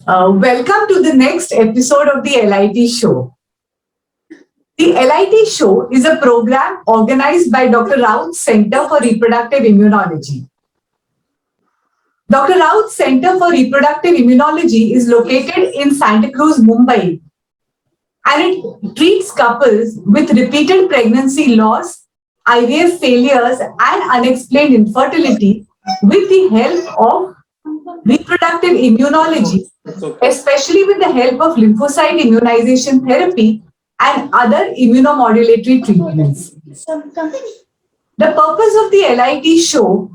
Welcome to the next episode of the LIT Show. The LIT Show is a program organized by Dr. Raut's Center for Reproductive Immunology. Dr. Raut's Center for Reproductive Immunology is located in Santa Cruz, Mumbai, and it treats couples with repeated pregnancy loss, IVF failures, and unexplained infertility with the help of reproductive immunology, especially with the help of lymphocyte immunization therapy and other immunomodulatory treatments. The purpose of the LIT show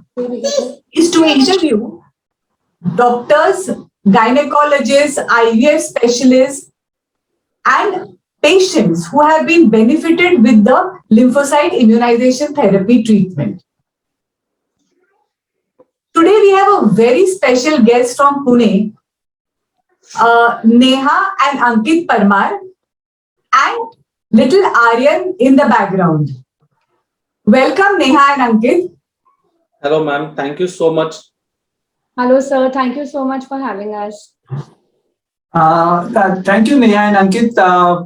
is to interview doctors, gynecologists, IVF specialists, and patients who have been benefited with the lymphocyte immunization therapy treatment. Today we have a very special guest from Pune, Neha and Ankit Parmar, and little Aryan in the background. Welcome Neha and Ankit. Hello ma'am, thank you so much. Hello sir, thank you so much for having us. Thank you Neha and Ankit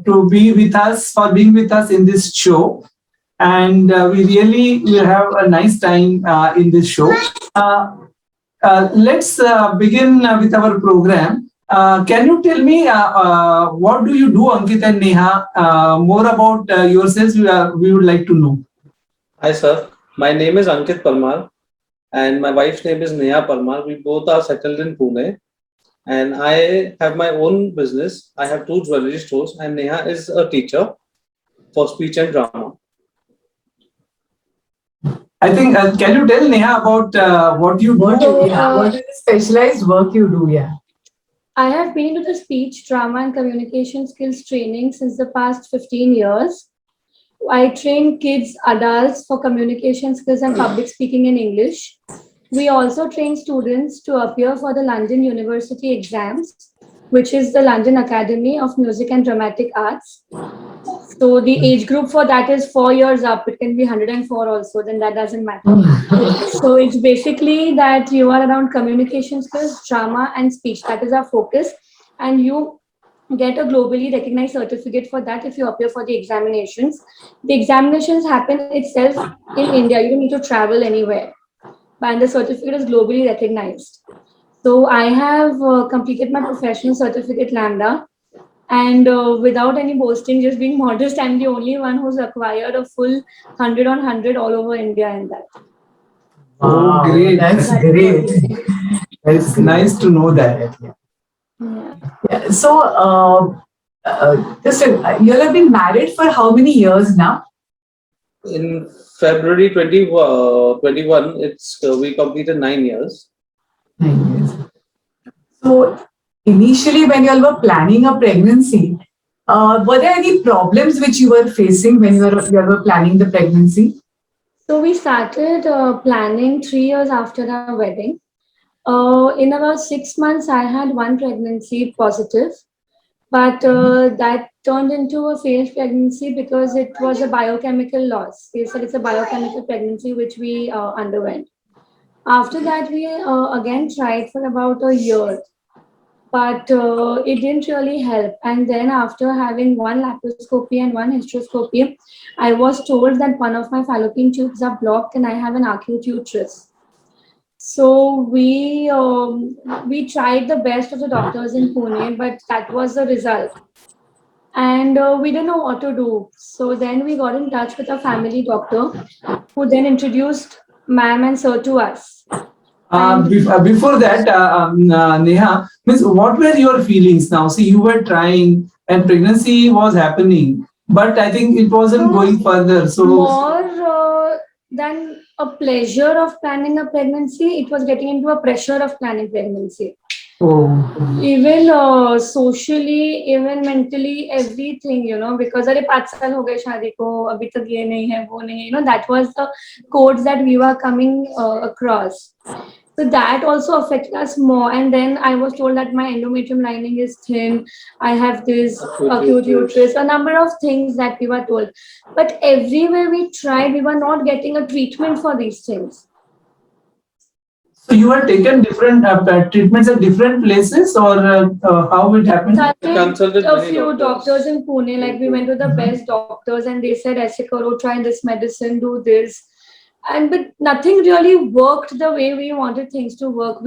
to be with us, for being with us in this show. And we really will have a nice time in this show. Let's begin with our program. Can you tell me what do you do, Ankit and Neha? More about yourselves, we would like to know. Hi sir, my name is Ankit Parmar and my wife's name is Neha Parmar. We both are settled in Pune and I have my own business. I have 2 jewelry stores and Neha is a teacher for speech and drama. I think, can you tell Neha about what you do? What is the specialized work you do? Yeah. I have been to the speech, drama, and communication skills training since the past 15 years. I train kids, adults for communication skills and public speaking in English. We also train students to appear for the London University exams, which is the London Academy of Music and Dramatic Arts. So the age group for that is 4 years up. It can be 104 also, then that doesn't matter. So it's basically that you are around communication skills, drama and speech. That is our focus. And you get a globally recognized certificate for that if you appear for the examinations. The examinations happen itself in India. You don't need to travel anywhere. And the certificate is globally recognized. So I have completed my professional certificate Lambda. And without any boasting, just being modest, I'm the only one who's acquired a full 100 on 100 all over India in that. Oh, great. That's great. It's nice to know that. Yeah. So, you have been married for how many years now? In February 2021, we completed 9 years. 9 years. So, initially, when you all were planning a pregnancy, were there any problems which you were facing when you were planning the pregnancy? So we started planning 3 years after our wedding. In about 6 months, I had one pregnancy positive, but that turned into a failed pregnancy because it was a biochemical loss. They said it's a biochemical pregnancy which we underwent. After that, we again tried for about a year. But it didn't really help. And then after having one laparoscopy and one hysteroscopy, I was told that one of my fallopian tubes are blocked and I have an acute uterus. So we tried the best of the doctors in Pune, but that was the result. And we didn't know what to do. So then we got in touch with a family doctor who then introduced ma'am and sir to us. Before that, Neha, what were your feelings now? See, you were trying and pregnancy was happening, but I think it wasn't going further. So more than a pleasure of planning a pregnancy, it was getting into a pressure of planning pregnancy. Oh. Even socially, even mentally, everything, because अरे 5 साल हो गए शादी को, अभी तक ये नहीं है, वो नहीं है, that was the codes that we were coming across. So that also affected us more. And then I was told that my endometrium lining is thin. I have this acute uterus, a number of things that we were told. But everywhere we tried, we were not getting a treatment for these things. So you had taken different treatments at different places, or how it happened? Consulted A many few doctors. doctors in Pune, like we went to the best doctors and they said, "Aise karo, try this medicine, do this." And but nothing really worked the way we wanted things to work.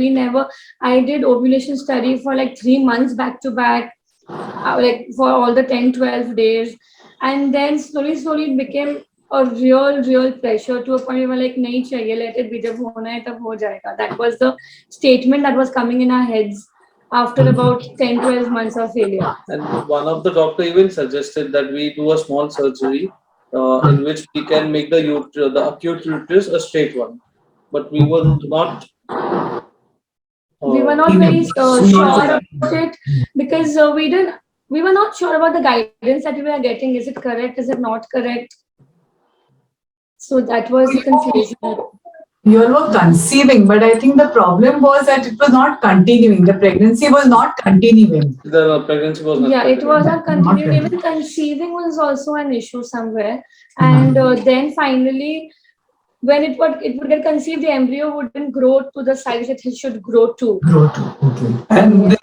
I did ovulation study for like 3 months back to back, like for all the 10, 12 days. And then slowly it became a real pressure to a point where we were like, nahi chahiye, let it be, jab hona hai, tab ho jayega. That was the statement that was coming in our heads after about 10, 12 months of failure. And one of the doctor even suggested that we do a small surgery in which we can make the acute uterus a straight one. But we were not. We were not very sure about it because we were not sure about the guidance that we were getting. Is it correct? Is it not correct? So that was the confusion. You all were conceiving, but I think the problem was that it was not continuing. The pregnancy was not continuing. The pregnancy was not. Yeah, it was not continuing. Not Even conceiving was also an issue somewhere. And then finally, when it would get conceived, the embryo wouldn't grow to the size that it should grow to. Okay. And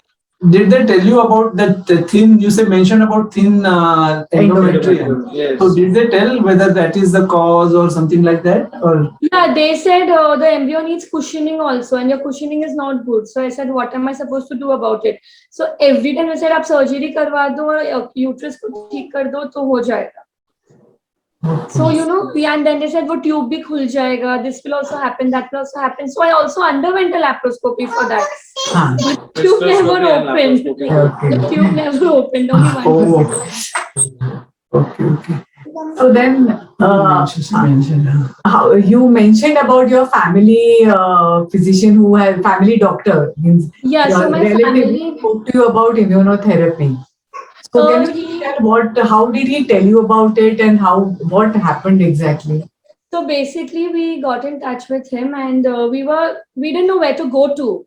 did they tell you about that thin? You mentioned about thin endometrium. Yes. So did they tell whether that is the cause or something like that, or? Yeah, they said the embryo needs cushioning also, and your cushioning is not good. So I said, what am I supposed to do about it? So every time they said, आप surgery करवा दो और uterus को ठीक कर दो तो हो जाएगा. So and then they said, वो tube भी खुल जाएगा. This will also happen. That will also happen. So I also underwent a laparoscopy for that. The tube never opened. The tube never opened. Only one. Okay. So then, how you mentioned about your family physician who had family doctor. Means Yeah, so your my relative family. spoke to you about immunotherapy. So can you tell how did he tell you about it and what happened exactly? So basically, we got in touch with him, and we didn't know where to go to.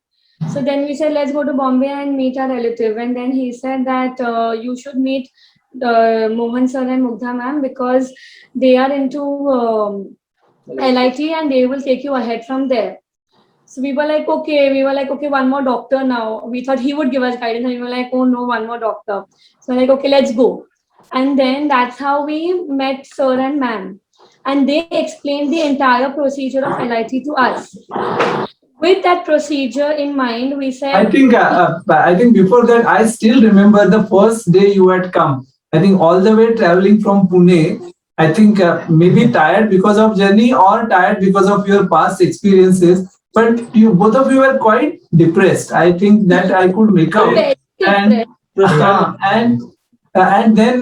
So then we said, let's go to Bombay and meet our relative. And then he said that you should meet Mohan sir and Mugdha ma'am because they are into LIT and they will take you ahead from there. So we were like, okay, one more doctor now. We thought he would give us guidance, and we were like, oh no, one more doctor. So like, okay, let's go. And then that's how we met sir and ma'am. And they explained the entire procedure of LIT to us. With that procedure in mind, we said... I think before that, I still remember the first day you had come. I think all the way traveling from Pune, I think maybe tired because of journey or tired because of your past experiences. But both of you were quite depressed. I think that I could make out. And then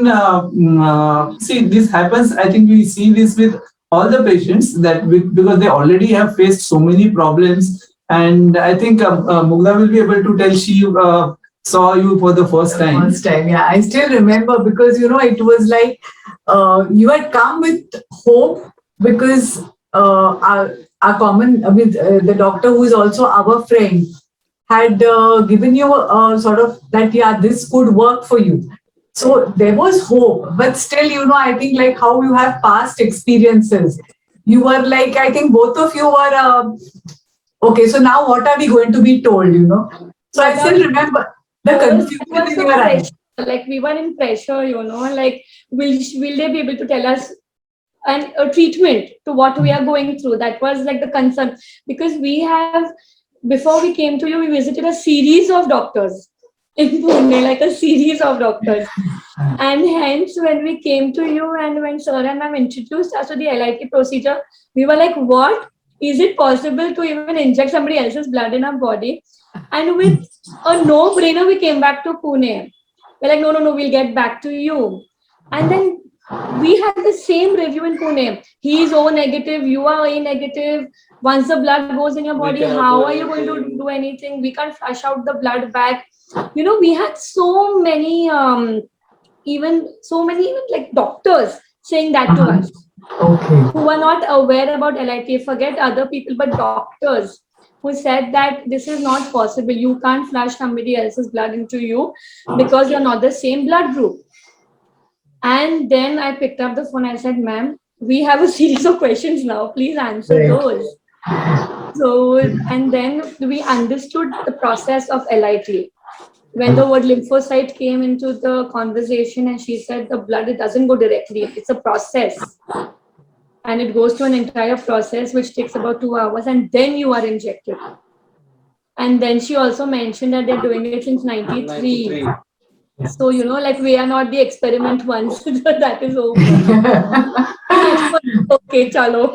see, this happens. I think we see this with all the patients because they already have faced so many problems. And I think Mugdha will be able to tell she saw you for the first time. First time, yeah. I still remember because it was like you had come with hope because our common with the doctor who is also our friend had given you a sort of that this could work for you. So there was hope, but still I think like how you have past experiences. You were like, I think both of you were okay. So now what are we going to be told? So I still remember the confusion in your eyes. Like we were in pressure, like will they be able to tell us and a treatment to what we are going through? That was like the concern because before we came to you, we visited a series of doctors in Pune, like a series of doctors. And hence, when we came to you and when sir and ma'am introduced us to the LIT procedure, we were like, what? Is it possible to even inject somebody else's blood in our body? And with a no-brainer, we came back to Pune. We're like, no, we'll get back to you. And then we had the same review in Pune. He is O negative, you are A negative. Once the blood goes in your body, how are you going to do anything? We can't flush out the blood back. We had so many like doctors saying that to us. Okay. Who are not aware about LIT, forget other people, but doctors who said that this is not possible. You can't flush somebody else's blood into you because you're not the same blood group. And then I picked up the phone and I said, ma'am, we have a series of questions now. Please answer those. So, and then we understood the process of LIT. When the word lymphocyte came into the conversation, and she said the blood, it doesn't go directly, it's a process. And it goes to an entire process which takes about 2 hours, and then you are injected. And then she also mentioned that they're doing it since 93. 93. So, like we are not the experiment ones. That is over. Okay, chalo.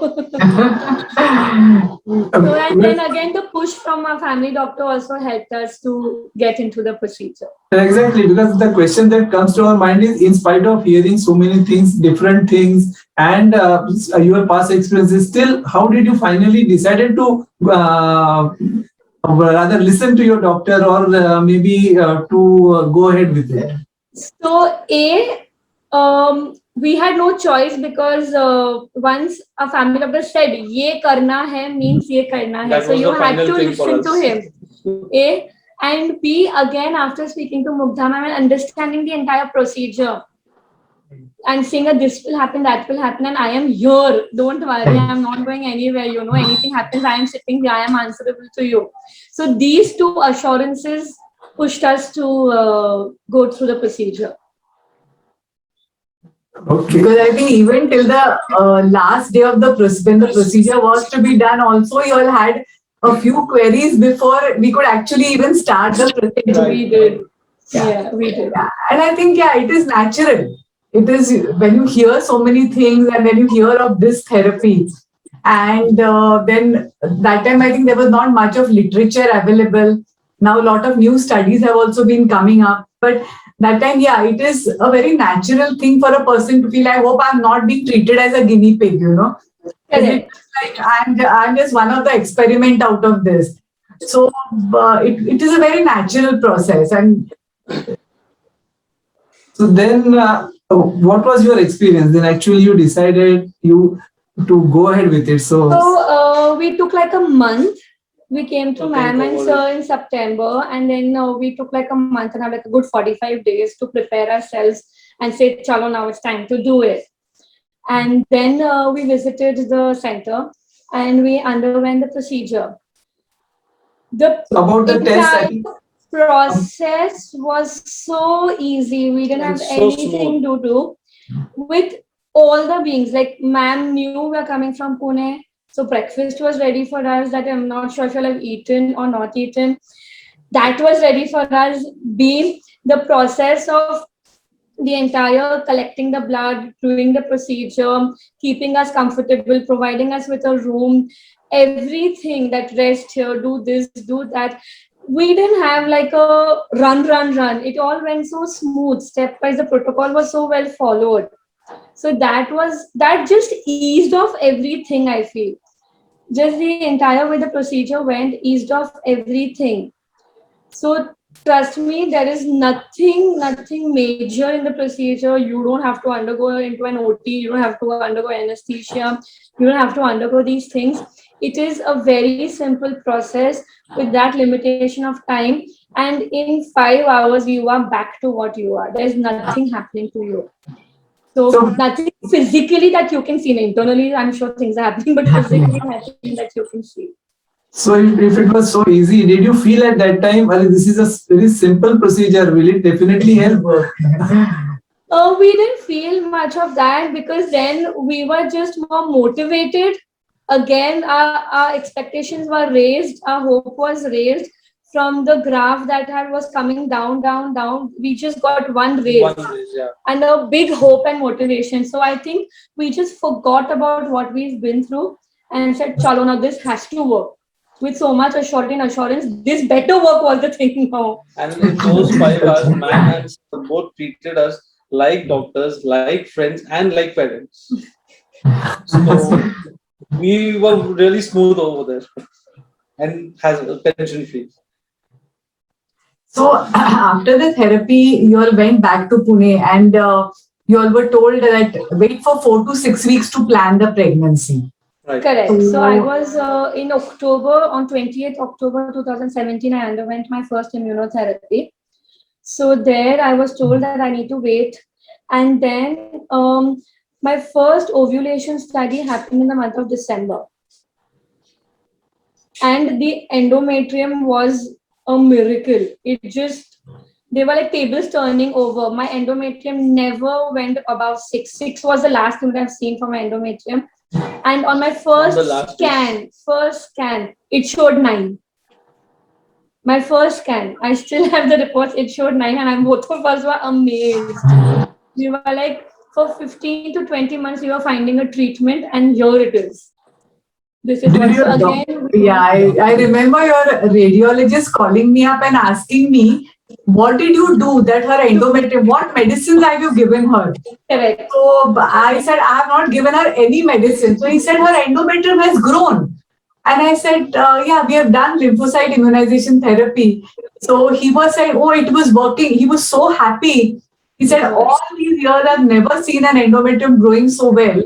So, and then again, the push from our family doctor also helped us to get into the procedure. Exactly, because the question that comes to our mind is, in spite of hearing so many things, different things, and your past experiences, still, how did you finally decided to rather listen to your doctor, or maybe to go ahead with it? So, we had no choice, because once a family doctor said, "Ye karna hai," means ye karna hai. That So was you the had final to thing for listen to us. him. A. And B, again, after speaking to Mugdha ma'am and understanding the entire procedure and saying that this will happen, that will happen, and I am here. Don't worry, I'm not going anywhere. Anything happens, I am sitting here, I am answerable to you. So these two assurances pushed us to go through the procedure. Okay. Because I think even till the last day of when the procedure was to be done, also you all had a few queries before we could actually even start the procedure. We did. Yeah. Yeah, we did. Yeah. And I think, it is natural. It is when you hear so many things and when you hear of this therapy. And then that time, I think there was not much of literature available. Now, a lot of new studies have also been coming up. But that time, it is a very natural thing for a person to feel, I hope I'm not being treated as a guinea pig, Correct. It's like I'm just one of the experiment out of this. So it is a very natural process. And so then, what was your experience? Then actually you decided to go ahead with it. So we took like a month. We came to Okay, ma'am and over sir in September, and then we took like a month and had like a good 45 days to prepare ourselves and say, "Chalo, now it's time to do it." And then we visited the center and we underwent the procedure. The about the test, I entire think, process was so easy. We didn't And have so anything to do with all the beings. Like, ma'am knew we are coming from Pune, so breakfast was ready for us. That I'm not sure if you'll have eaten or not eaten. That was ready for us. B, the process of the entire collecting the blood, doing the procedure, keeping us comfortable, providing us with a room, everything, that rest here, do this, do that. We didn't have like a run. It all went so smooth, step by the protocol was so well followed. So that just eased off everything, I feel. Just the entire way the procedure went eased off everything. So trust me, there is nothing major in the procedure. You don't have to undergo into an OT. You don't have to undergo anesthesia. You don't have to undergo these things. It is a very simple process with that limitation of time. And in 5 hours, you are back to what you are. There is nothing happening to you. So nothing physically that you can see. Internally, I'm sure things are happening, but physically, nothing that you can see. so if it was so easy, did you feel at that time, well, this is a very simple procedure, will it definitely help? We didn't feel much of that, because then we were just more motivated. Again, our expectations were raised, our hope was raised from the graph that was coming down. We just got one raise. And a big hope and motivation. So I think we just forgot about what we've been through and said, "Chalo, now this has to work." With so much assurance, this better work was the thing now. And in those 5 hours, ma'am and sir both treated us like doctors, like friends, and like parents. So we were really smooth over there and has tension free. so after the therapy, you all went back to Pune and you all were told that wait for 4 to 6 weeks to plan the pregnancy. Right. Correct. So I was in October, on 20th October 2017, I underwent my first immunotherapy. So there I was told that I need to wait. And then my first ovulation study happened in the month of December. and the endometrium was a miracle. They were like tables turning over. My endometrium never went above 6. 6 was the last thing that I've seen for my endometrium. And on my first scan, it showed 9. My first scan, I still have the reports, it showed 9, and both of us were amazed. We were like, for 15 to 20 months, we were finding a treatment, and here it is. This is what, so again. Yeah, I remember your radiologist calling me up and asking me, what did you do that her endometrium, what medicines have you given her? Correct. So I said, I have not given her any medicine. So he said, her endometrium has grown. And I said, yeah, we have done lymphocyte immunization therapy. So he was saying, oh, it was working. He was so happy. He said, all these years I've never seen an endometrium growing so well.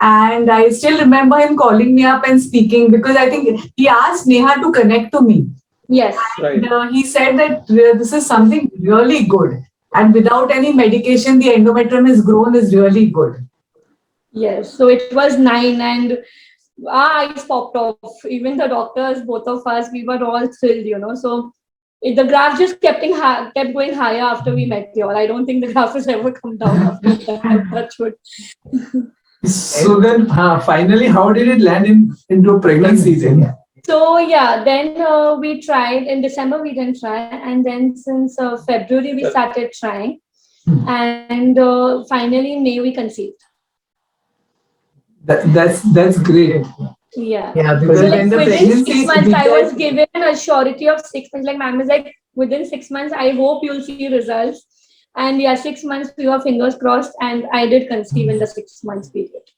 And I still remember him calling me up and speaking, because I think he asked Neha to connect to me. Yes. Right. And he said that this is something really good. And without any medication, the endometrium has grown is really good. Yes. So it was 9, and our eyes popped off. Even the doctors, both of us, we were all thrilled, So the graph just kept going higher after we met you all. I don't think the graph has ever come down after that. That's good. So then, finally, how did it land into pregnancy then? So yeah, then we tried. In December we didn't try, and then since February we started trying, and finally in May we conceived. That's great. Yeah. Yeah, because So when the within pregnancy 6 months, I was given a surety of 6 months. Like ma'am is like, within 6 months, I hope you'll see results. And yeah, 6 months we were fingers crossed, and I did conceive in the 6 months period.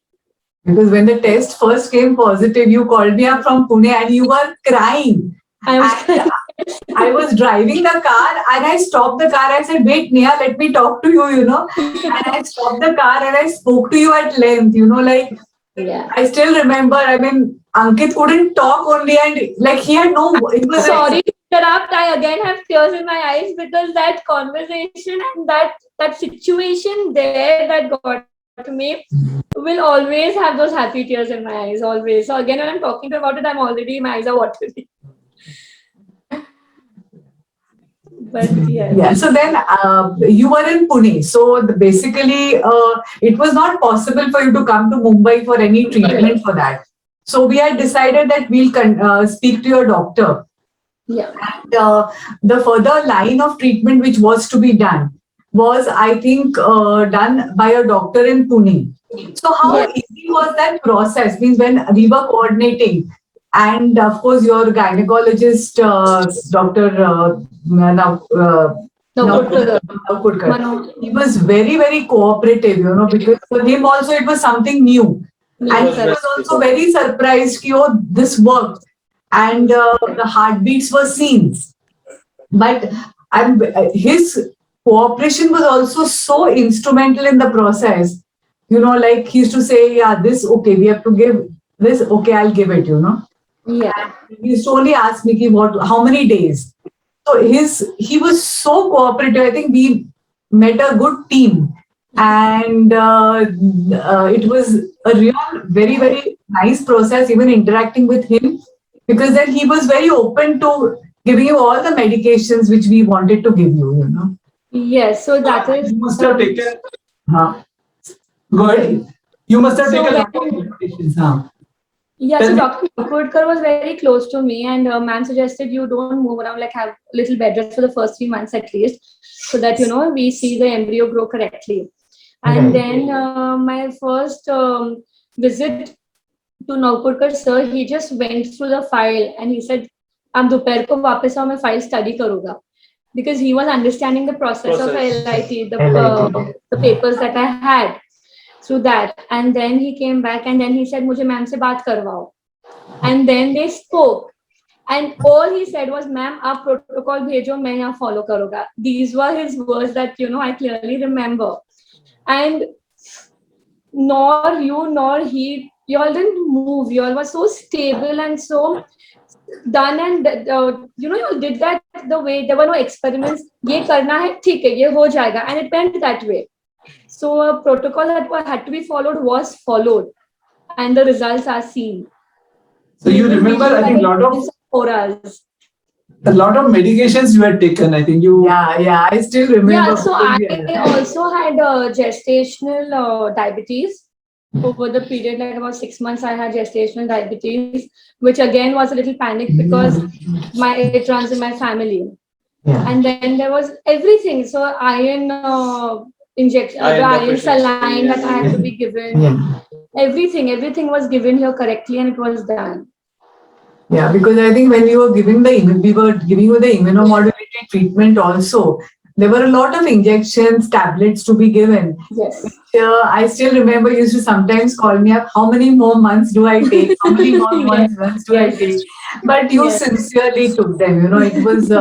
Because when the test first came positive, you called me up from Pune and you were crying. I was driving the car and I stopped the car. I said, wait, Neha, let me talk to you, And I stopped the car and I spoke to you at length, Yeah. I still remember, Ankit couldn't talk only, and he had no, it was Sorry to interrupt. I again have tears in my eyes, because that conversation and that situation there that got to me will always have those happy tears in my eyes, always. So again, when I'm talking about it, my eyes are watering. But yes. Yeah. So then you were in Pune. So basically, it was not possible for you to come to Mumbai for any treatment for that. So we had decided that we'll speak to your doctor. Yeah. And the further line of treatment which was to be done was, I think, done by a doctor in Pune. So how easy was that process? Means when we were coordinating, and of course your gynecologist, Dr. Naukudkar, he was very, very cooperative, because for him also it was something new. And he was also very surprised, this worked. And the heartbeats were seen. But his cooperation was also so instrumental in the process. He used to say, yeah, this, okay, we have to give this, okay, I'll give it, Yeah. He used to only ask me, how many days? So he was so cooperative. I think we met a good team. And it was a real, very, very nice process, even interacting with him, because then he was very open to giving you all the medications which we wanted to give you, Yes, so that is. You must have taken. Go ahead. You must have taken a lot of medications. Yeah, so Dr. Naukudkar was very close to me, and ma'am suggested you don't move around, have a little bed rest for the first 3 months at least, so that, we see the embryo grow correctly. And then my first visit to Naukudkar sir, he just went through the file and he said, "Aap dopahr ko wapas aao, main file study karuga," because he was understanding the process of LIT, the papers that I had through that. And then he came back and then he said, "Mujhe ma'am se baat karwao." And then they spoke. And all he said was, "Ma'am, aap protocol bhejo, main yahan follow karuga." These were his words that, I clearly remember. And nor you nor he, you all didn't move. You all were so stable and so done, and you all did that the way there were no experiments. Ye karna hai, theek hai, ye ho jayega, and it went that way. So a protocol that had to be followed was followed, and the results are seen. So you remember, I think, a lot of orals. A lot of medications you had taken. I think you. Yeah, I still remember. Yeah, so I Yeah. also had gestational diabetes. Over the period, like about 6 months, I had gestational diabetes, which again was a little panic because it runs in my family. Yeah. And then there was everything. So iron injection, the Iron iron deficiency, saline that I had to be given. Yeah. Everything was given here correctly, and it was done. Yeah, because I think when we were giving we were giving you the immunomodulated treatment also, there were a lot of injections, tablets to be given. Yes. I still remember you used to sometimes call me up, how many more months do I take? How many more months do I take? But you Yes. sincerely took them. It was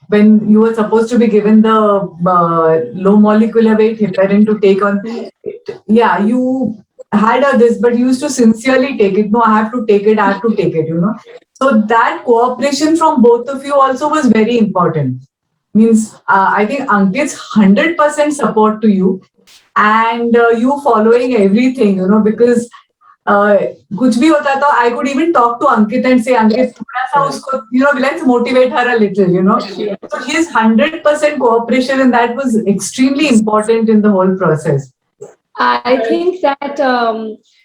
when you were supposed to be given the low molecular weight heparin to take on. Yeah, you had this, but you used to sincerely take it. No, I have to take it. I have to take it. So that cooperation from both of you also was very important. Means I think Ankit's 100% support to you, and you following everything, because कुछ भी होता तो I could even talk to Ankit and say, Ankit, थोड़ा सा उसको, let's motivate her a little, So his 100% cooperation in that was extremely important in the whole process. I think that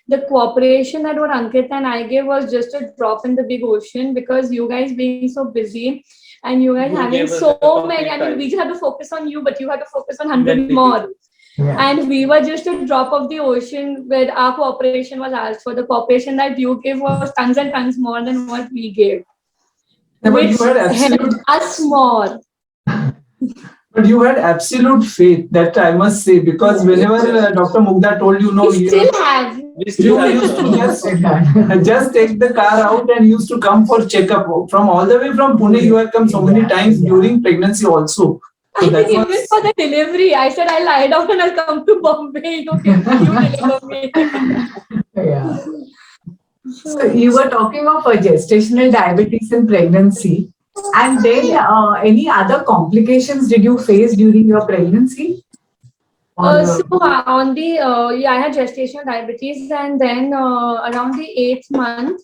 the cooperation that what Ankit and I gave was just a drop in the big ocean, because you guys being so busy and you guys having so many. I mean, we just had to focus on you, but you had to focus on 100 more. Yeah. And we were just a drop of the ocean where our cooperation was asked for. The cooperation that you gave was tons and tons more than what we gave. Yeah, but Which you had absolute. helped us more. But you had absolute faith, that I must say, because whenever Dr. Mugdha told you, no, We still have. We still you used to have just take the car out and used to come for checkup. From all the way from Pune, you had come so many times during pregnancy also. So I that think even was, for the delivery, I said I'll lie down and I'll come to Bombay. You deliver me. Yeah. So you were talking of gestational diabetes in pregnancy, and then any other complications did you face during your pregnancy? So on the I had gestational diabetes, and then around the 8th month,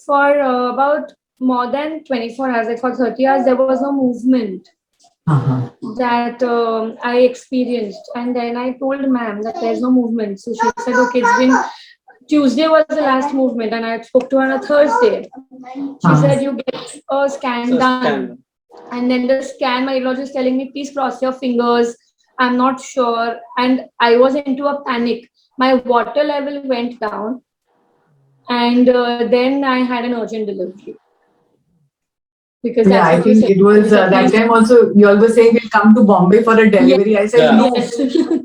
for about more than 24 hours, like for 30 hours, there was no movement that I experienced. And then I told ma'am that there's no movement. So she said, okay, it's been Tuesday was the last movement, and I spoke to her on a Thursday. She said, you get a scan done. And then the scan, my radiologist is telling me, please cross your fingers. I'm not sure. And I was into a panic. My water level went down. And then I had an urgent delivery. Because yeah, I think it was that time also, you all were saying we'll come to Bombay for a delivery. I said, no.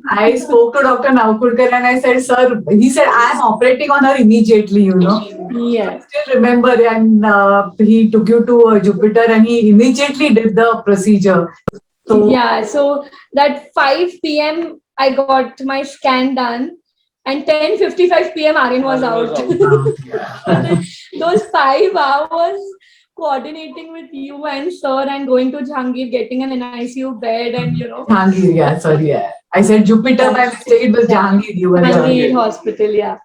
I spoke to Dr. Naukurkar and I said, sir, he said, I'm operating on her immediately, Yes. I still remember, and he took you to Jupiter and he immediately did the procedure. So, yeah, so that 5 p.m. I got my scan done, and 10:55 p.m. Aryan was out. Those 5 hours coordinating with you and sir and going to Jahangir, getting an NICU bed, and Jahangir, yeah, sorry, yeah. I said Jupiter by mistake, it was Jahangir. You were Jahangir Hospital, yeah.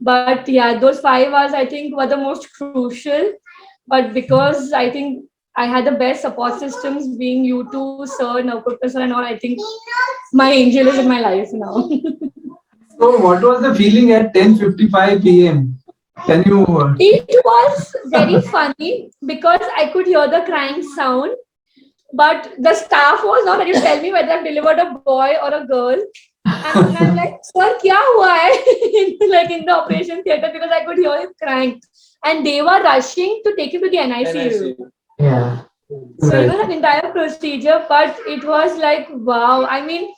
But yeah, those 5 hours I think were the most crucial. But because I think I had the best support systems, being you two, sir, Naukurkar sir, and all, I think my angel is in my life now. so what was the feeling at 10:55 p.m.? Can you? It was very funny because I could hear the crying sound, but the staff was not ready to tell me whether I've delivered a boy or a girl. And I'm like, sir, kya hua hai? Like in the operation theatre, because I could hear him crying. And they were rushing to take him to the NICU. Yeah. So it was an entire procedure, but it was like, wow. I mean,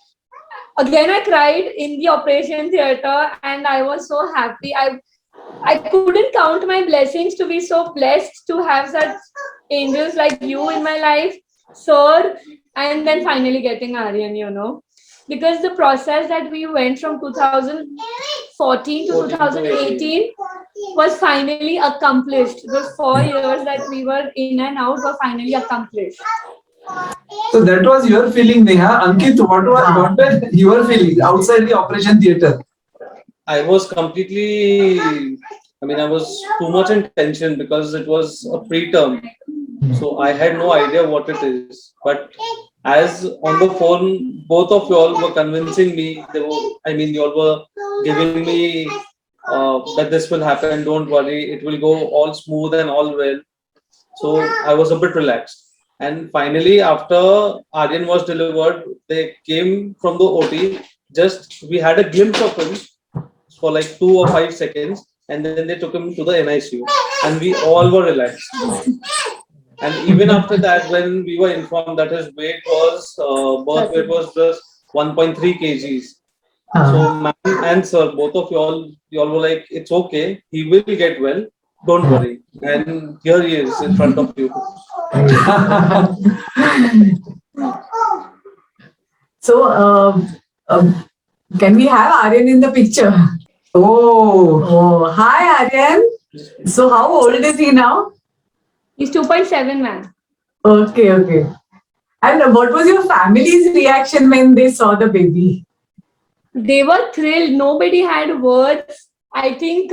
again, I cried in the operation theatre and I was so happy. I couldn't count my blessings to be so blessed to have such angels like you in my life, sir, and then finally getting Aryan, because the process that we went from 2014 to 2018 was finally accomplished. Those 4 years that we were in and out were finally accomplished. So that was your feeling, Neha. Ankit, what were your feelings outside the operation theatre? I was completely I mean, I was too much in tension because it was a preterm. So I had no idea what it is. But as on the phone, both of you all were convincing me. You all were giving me that this will happen. Don't worry, it will go all smooth and all well. So I was a bit relaxed. And finally, after Aryan was delivered, they came from the OT. Just we had a glimpse of him for like 2 or 5 seconds, and then they took him to the NICU, and we all were relaxed. And even after that, when we were informed that his weight was birth weight was just 1.3 kgs. So, ma'am and sir, both of y'all were like, it's okay, he will get well, don't worry. And here he is in front of you. So, can we have Aryan in the picture? Oh, Oh, hi Aryan. So, how old is he now? He's 2.7, man. Okay, okay. And what was your family's reaction when they saw the baby? They were thrilled. Nobody had words. I think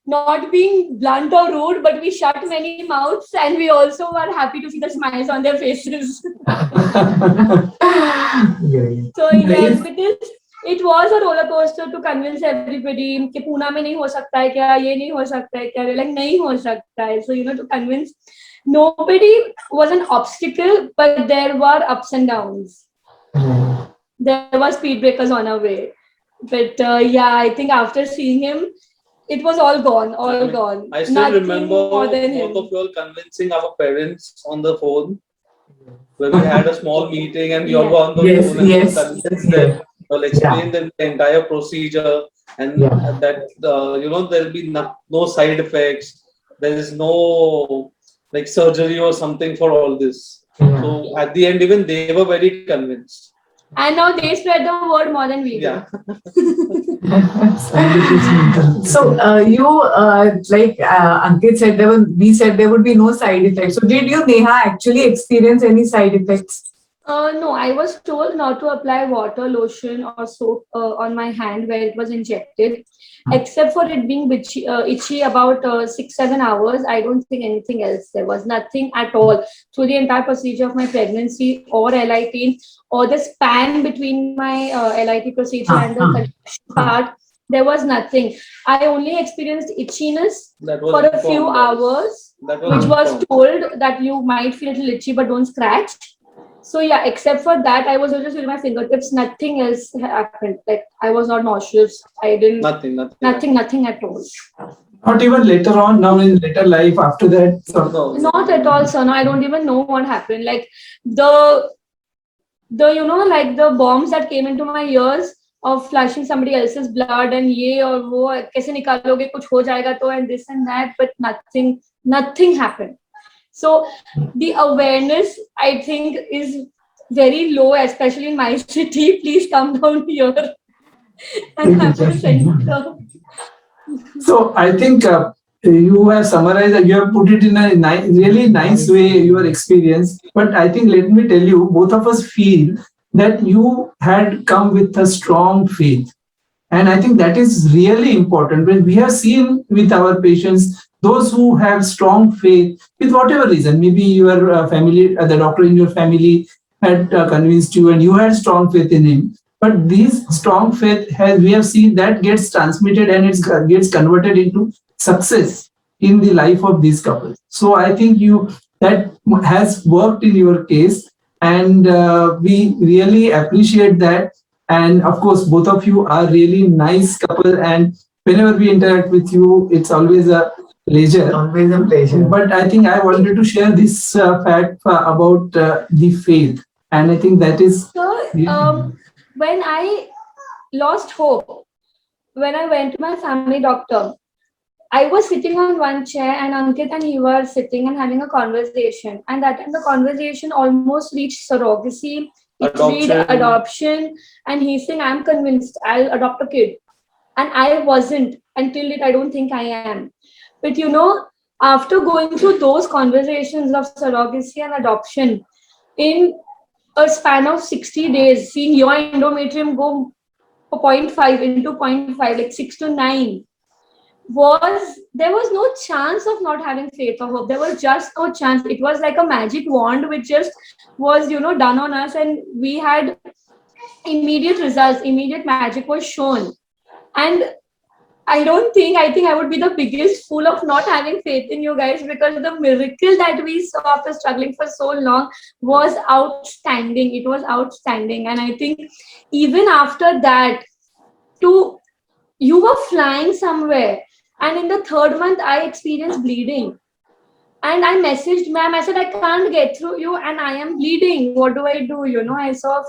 not being blunt or rude, but we shut many mouths, and we also were happy to see the smiles on their faces. So yes, because it was a roller coaster to convince everybody कि पूना में नहीं हो सकता है क्या, ये नहीं हो सकता है क्या, like नहीं हो सकता है. So to convince, nobody was an obstacle, but there were ups and downs. There were speed breakers on our way, but yeah, I think after seeing him, it was all gone, all gone. I still Nothing remember more than both him. of you all convincing our parents on the phone when we had a small meeting and we all were on the Yes, phone and yes, convinced yes. them, well, explain them the entire procedure and Yeah. that there'll be no side effects. There is no like surgery or something for all this. So at the end, even they were very convinced. And now they spread the word more than we do. Yeah. So like Ankit said, we said there would be no side effects. So did you, Neha, actually experience any side effects? No, I was told not to apply water, lotion, or soap on my hand where it was injected, except for it being itchy about 6-7 hours. I don't think anything else. There was nothing at all through the entire procedure of my pregnancy or LIT, or the span between my LIT procedure and the conception part. There was nothing. I only experienced itchiness for a few hours, which was told that you might feel a little itchy, but don't scratch. So yeah, except for that, I was just using my fingertips. Nothing else happened. Like I was not nauseous. I didn't. Nothing at all. not even later on. Now in later life after that. So. No. Not at all, sir. No, I don't even know what happened. Like the like the bombs that came into my ears of flushing somebody else's blood and ye or wo kaise nikaloge, kuch ho jayega to, and this and that, but nothing happened. So the awareness, I think, is very low, especially in my city. Please come down here and have a center. So I think you have summarized, you have put it in a really nice way, your experience. But I think, let me tell you, both of us feel that you had come with a strong faith. And I think that is really important. When we have seen with our patients, those who have strong faith, with whatever reason, maybe your family, the doctor in your family had convinced you and you had strong faith in him. But this strong faith, we have seen that gets transmitted and it gets converted into success in the life of these couples. So I think that has worked in your case, and we really appreciate that. And of course, both of you are really nice couple, and whenever we interact with you, it's always a pleasure. Always a pleasure. But I think I wanted to share this fact about the faith, and I think that is. So, when I lost hope, when I went to my family doctor, I was sitting on one chair and Ankit and he were sitting and having a conversation. And that time the conversation almost reached surrogacy, adoption. And he's saying, I'm convinced I'll adopt a kid. And I wasn't until it, I don't think I am. But after going through those conversations of surrogacy and adoption, in a span of 60 days, seeing your endometrium go 0.5 into 0.5, like 6 to 9, there was no chance of not having faith or hope. There was just no chance. It was like a magic wand which just was, done on us, and we had immediate results, immediate magic was shown. And I think I would be the biggest fool of not having faith in you guys, because the miracle that we saw after struggling for so long was outstanding. It was outstanding. And I think even after that, you were flying somewhere. And in the third month, I experienced bleeding. And I messaged ma'am. I said, I can't get through you and I am bleeding. What do I do? I saw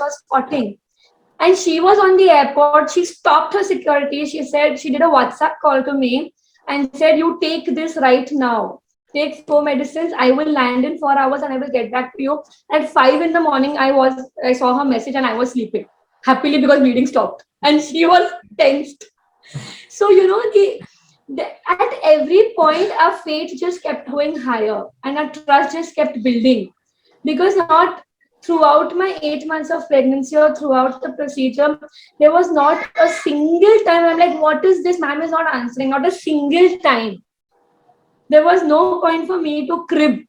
spotting. And she was on the airport. She stopped her security. She said, she did a WhatsApp call to me and said, you take this right now. Take 4 medicines. I will land in 4 hours and I will get back to you. At 5 in the morning, I saw her message and I was sleeping happily because bleeding stopped. And she was tensed. So, at every point, our faith just kept going higher and our trust just kept building. Because not throughout my 8 months of pregnancy or throughout the procedure, there was not a single time I'm like, what is this? Ma'am is not answering. Not a single time. There was no point for me to crib.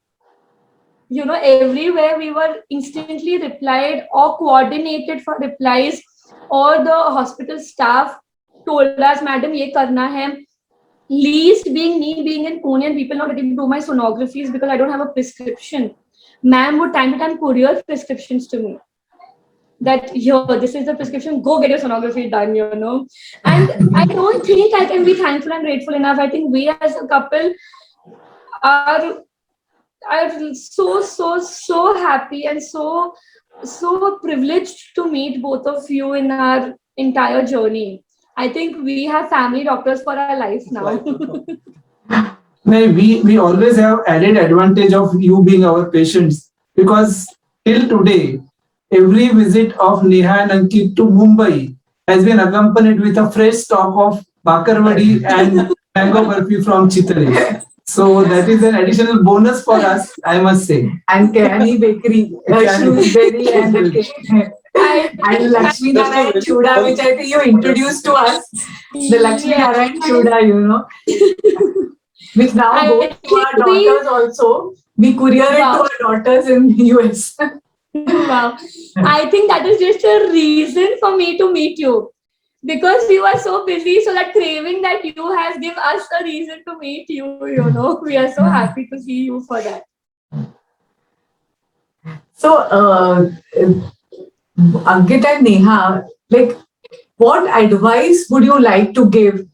Everywhere we were instantly replied or coordinated for replies, or the hospital staff told us, madam, ye karna hai. Least being me being in Pune and people not getting to do my sonographies because I don't have a prescription. Ma'am would time to time courier prescriptions to me. That here, this is the prescription, go get your sonography done, And I don't think I can be thankful and grateful enough. I think we as a couple are so happy and so privileged to meet both of you in our entire journey. I think we have family doctors for our life now. We always have added advantage of you being our patients, because till today, every visit of Neha and Ankit to Mumbai has been accompanied with a fresh stock of bakarwadi and mango burfi from Chitale. So that is an additional bonus for us, I must say. And Kayani Bakery, Shrewsbury and the cake. And Lakshmi Narayan Chuda, which I think you introduced to us. The Lakshmi Narayan Chuda, which now goes to our daughters also. We courier it to our daughters in the US. Wow. I think that is just a reason for me to meet you. Because you are so busy, so that craving that you has give us a reason to meet you, We are so happy to see you for that. So, Ankit and Neha, what advice would you like to give,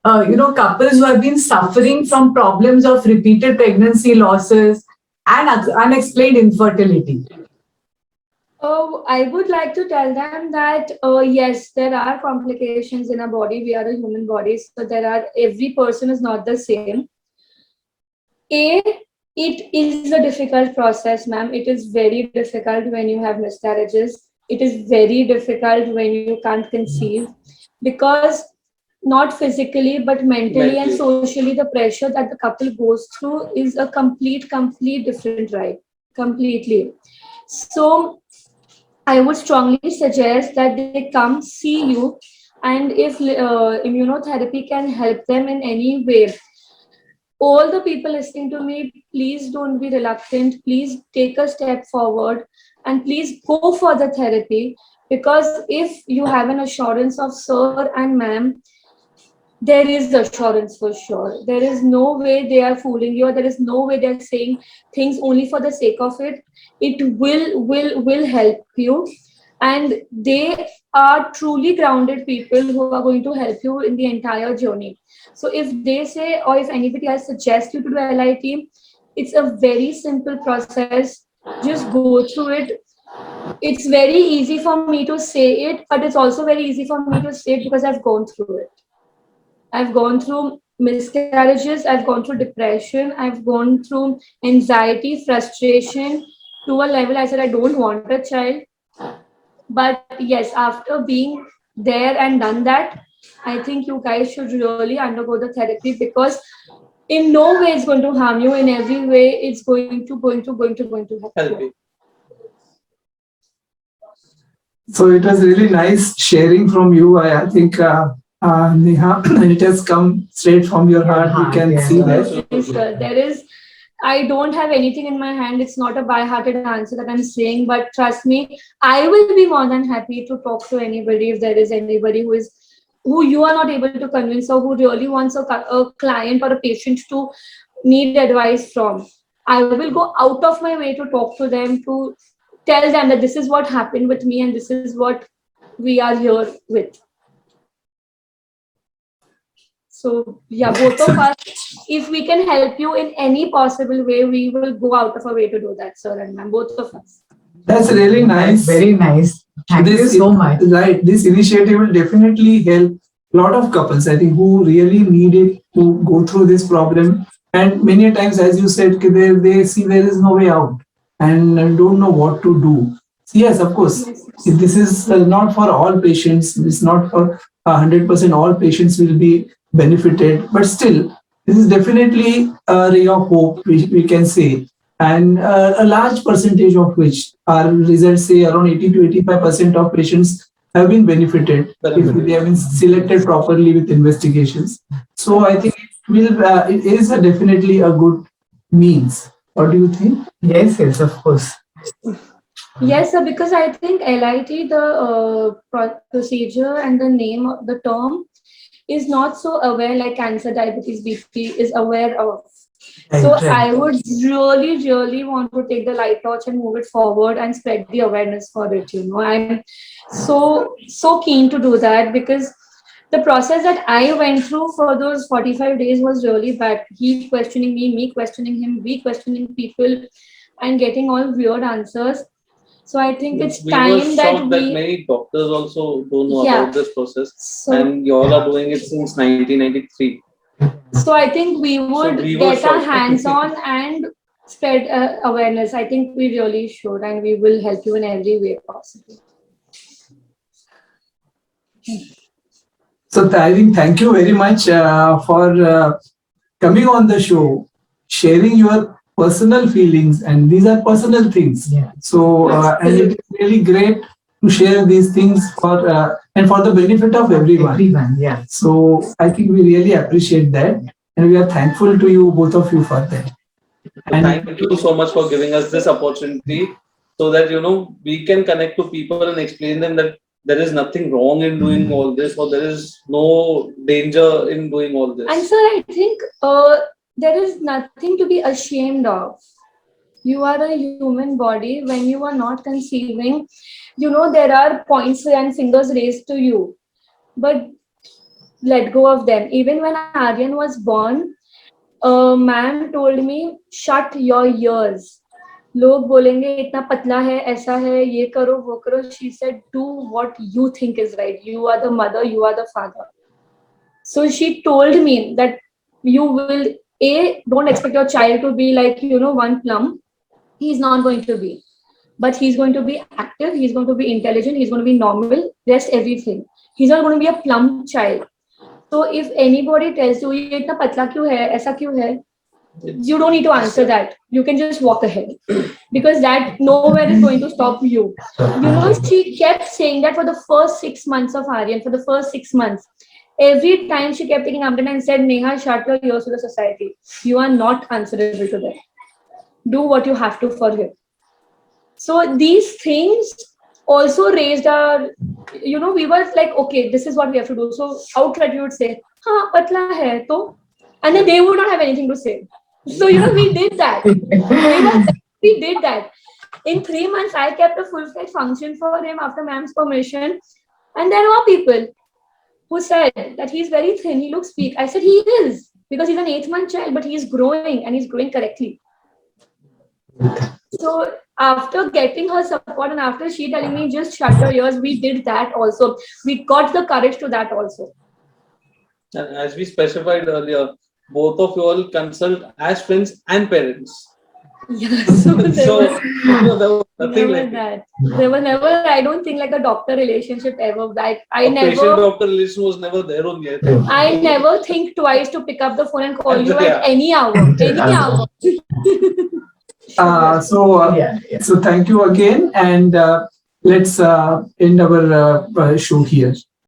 couples who have been suffering from problems of repeated pregnancy losses and unexplained infertility? I would like to tell them that, yes, there are complications in our body. We are a human body, so every person is not the same. It is a difficult process, ma'am. It is very difficult when you have miscarriages. It is very difficult when you can't conceive, because not physically, but mentally and socially, the pressure that the couple goes through is a complete different ride. Completely. So I would strongly suggest that they come see you, and if immunotherapy can help them in any way, all the people listening to me, please don't be reluctant. Please take a step forward and please go for the therapy, because if you have an assurance of sir and ma'am, there is assurance for sure. There is no way they are fooling you. There is no way they're saying things only for the sake of it. It will help you. And they are truly grounded people who are going to help you in the entire journey. So if they say, or if anybody else suggests you to do LIT, it's a very simple process. Just go through it. It's very easy for me to say it, but it's also very easy for me to say it because I've gone through it. I've gone through miscarriages, I've gone through depression, I've gone through anxiety, frustration, to a level I said I don't want a child. But yes, after being there and done that, I think you guys should really undergo the therapy, because in no way it's going to harm you. In every way, it's going to help you. So it was really nice sharing from you. I think Neha, and it has come straight from your heart. We can Yeah. see that. Yes, sir. There is, I don't have anything in my hand. It's not a by-hearted answer that I'm saying, but trust me, I will be more than happy to talk to anybody if there is anybody who you are not able to convince or who really wants a client or a patient to need advice from. I will go out of my way to talk to them, to tell them that this is what happened with me and this is what we are here with. So yeah, both of us, if we can help you in any possible way, we will go out of our way to do that, sir and ma'am, both of us. That's really nice. Very nice. Thank you so much. Right. This initiative will definitely help a lot of couples, I think, who really needed to go through this problem. And many times, as you said, they see there is no way out and don't know what to do. So yes, of course, this is not for all patients. It's not for 100% all patients will be benefited, but still, this is definitely a ray of hope, we can say. And a large percentage of which our results say around 80 to 85% of patients have been benefited if they have been selected properly with investigations. So I think it is definitely a good means. What do you think? Yes, yes, of course. Yes, sir, because I think LIT, the procedure and the name of the term is not so aware like cancer, diabetes, BP is aware of. So I would really, really want to take the light torch and move it forward and spread the awareness for it. I'm so keen to do that because the process that I went through for those 45 days was really bad. He questioning me questioning him, we questioning people and getting all weird answers. So I think it's time that many doctors also don't know about this process, so, and you all are doing it since 1993. So I think we would get our hands on and spread awareness. I think we really should, and we will help you in every way possible. So I think thank you very much for coming on the show, sharing your personal feelings, and these are personal things. Yeah. So and it is really great to share these things for and for the benefit of everyone. Everyone, yeah. So I think we really appreciate that, and we are thankful to you, both of you, for that. And thank you so much for giving us this opportunity, so that we can connect to people and explain them that there is nothing wrong in doing all this, or there is no danger in doing all this. And sir, I think there is nothing to be ashamed of. You are a human body. When you are not conceiving, there are points and fingers raised to you, but let go of them. Even when Aryan was born, a man told me, shut your ears. लोग बोलेंगे इतना पतला है, ऐसा है, ये करो, वो करो. She said, do what you think is right. You are the mother, you are the father. So she told me that you will, don't expect your child to be like, one plum. He's not going to be. But he's going to be active, he's going to be intelligent, he's going to be normal, rest everything. He's not going to be a plump child. So if anybody tells you, ये इतना पतला क्यों है, ऐसा क्यों है, you don't need to answer that. You can just walk ahead because that nowhere is going to stop you. She kept saying that for the first 6 months of Aryan, for the first 6 months. Every time she kept taking umbrella and said, Neha, shut your ears to the society. You are not answerable to them. Do what you have to for him. So these things also raised our, we were like, okay, this is what we have to do. So outright you would say, हाँ, पतला है तो, and then they would not have anything to say. So, we did that. We did that. In 3 months, I kept a full-fledged function for him after ma'am's permission. And there were people who said that he's very thin, he looks weak. I said he is, because he's an 8-month child, but he's growing and he's growing correctly. So after getting her support and after she telling me just shut your ears, we did that also. We got the courage to that also. And as we specified earlier, both of you all consult as friends and parents. Yeah, so there was nothing like that. There was never, I don't think, like a doctor relationship ever. Like patient-doctor relation was never there on yet. I never think twice to pick up the phone and call you at any hour. Any hour. So thank you again, and let's end our show here.